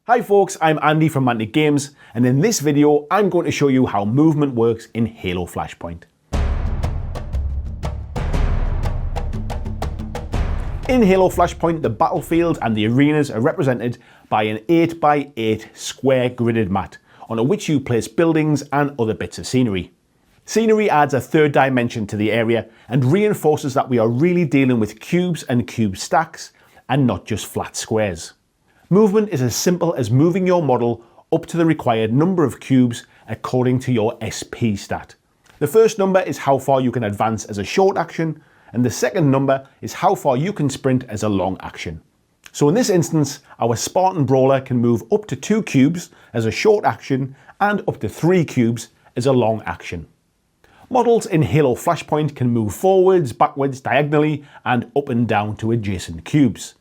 Hi folks, I'm Andy from Mantic Games, and in this video I'm going to show you how movement works in Halo Flashpoint. In Halo Flashpoint, the battlefield and the arenas are represented by an 8x8 square gridded mat, on which you place buildings and other bits of scenery. Scenery adds a third dimension to the area and reinforces that we are really dealing with cubes and cube stacks and not just flat squares. Movement is as simple as moving your model up to the required number of cubes according to your SP stat. The first number is how far you can advance as a short action, and the second number is how far you can sprint as a long action. So in this instance, our Spartan Brawler can move up to 2 cubes as a short action and up to 3 cubes as a long action. Models in Halo Flashpoint can move forwards, backwards, diagonally, and up and down to adjacent cubes.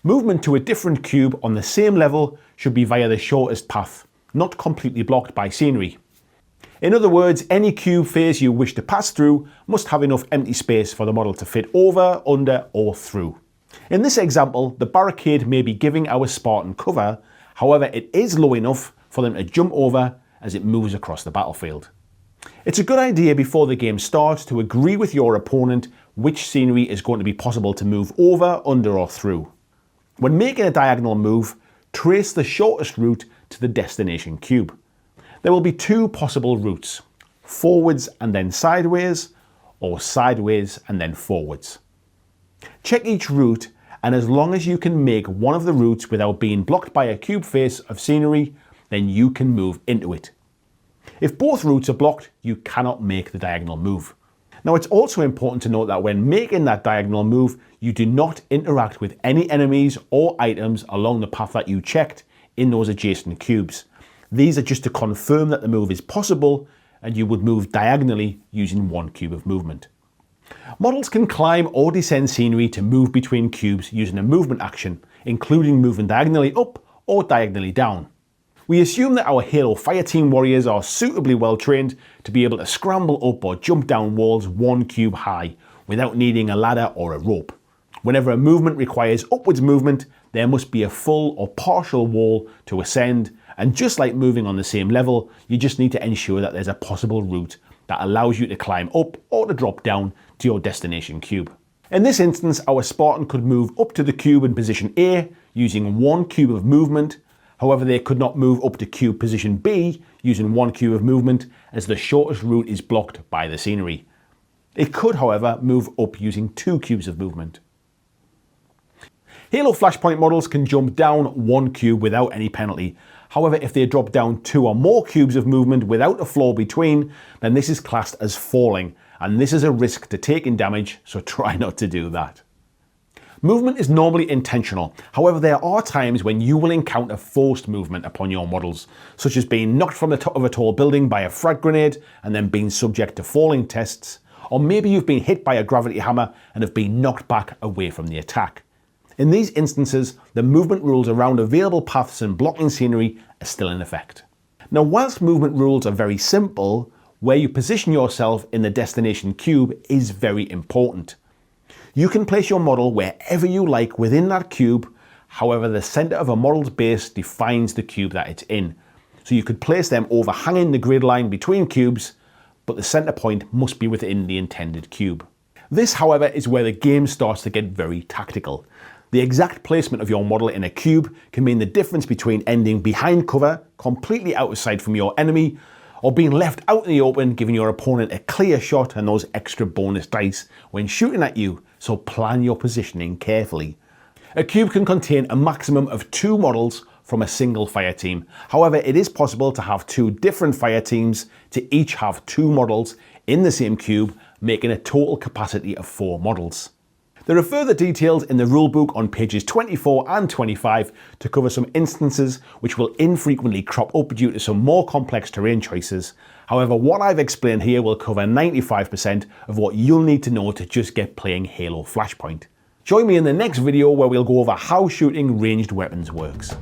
Movement to a different cube on the same level should be via the shortest path, not completely blocked by scenery. In other words, any cube face you wish to pass through must have enough empty space for the model to fit over, under, or through. In this example, the barricade may be giving our Spartan cover, however it is low enough for them to jump over as it moves across the battlefield. It's a good idea before the game starts to agree with your opponent which scenery is going to be possible to move over, under, or through. When making a diagonal move, trace the shortest route to the destination cube. There will be 2 possible routes, forwards and then sideways, or sideways and then forwards. Check each route, and as long as you can make one of the routes without being blocked by a cube face of scenery, then you can move into it. If both routes are blocked, you cannot make the diagonal move. Now it's also important to note that when making that diagonal move, you do not interact with any enemies or items along the path that you checked in those adjacent cubes. These are just to confirm that the move is possible, and you would move diagonally using 1 cube of movement. Models can climb or descend scenery to move between cubes using a movement action, including moving diagonally up or diagonally down. We assume that our Halo Fireteam warriors are suitably well trained to be able to scramble up or jump down walls 1 cube high without needing a ladder or a rope. Whenever a movement requires upwards movement, there must be a full or partial wall to ascend, and just like moving on the same level, you just need to ensure that there's a possible route that allows you to climb up or to drop down to your destination cube. In this instance, our Spartan could move up to the cube in position A using 1 cube of movement. However, they could not move up to cube position B using 1 cube of movement, as the shortest route is blocked by the scenery. It could, however, move up using 2 cubes of movement. Halo Flashpoint models can jump down 1 cube without any penalty. However, if they drop down 2 or more cubes of movement without a floor between, then this is classed as falling, and this is a risk to taking damage, so try not to do that. Movement is normally intentional, however there are times when you will encounter forced movement upon your models, such as being knocked from the top of a tall building by a frag grenade and then being subject to falling tests, or maybe you've been hit by a gravity hammer and have been knocked back away from the attack. In these instances, the movement rules around available paths and blocking scenery are still in effect. Now, whilst movement rules are very simple, where you position yourself in the destination cube is very important. You can place your model wherever you like within that cube, however the centre of a model's base defines the cube that it's in. So you could place them overhanging the grid line between cubes, but the centre point must be within the intended cube. This, however, is where the game starts to get very tactical. The exact placement of your model in a cube can mean the difference between ending behind cover, completely out of sight from your enemy, or being left out in the open, giving your opponent a clear shot and those extra bonus dice when shooting at you, so plan your positioning carefully. A cube can contain a maximum of 2 models from a single fire team. However, it is possible to have 2 different fire teams to each have 2 models in the same cube, making a total capacity of 4 models. There are further details in the rulebook on pages 24 and 25 to cover some instances which will infrequently crop up due to some more complex terrain choices. However, what I've explained here will cover 95% of what you'll need to know to just get playing Halo Flashpoint. Join me in the next video where we'll go over how shooting ranged weapons works.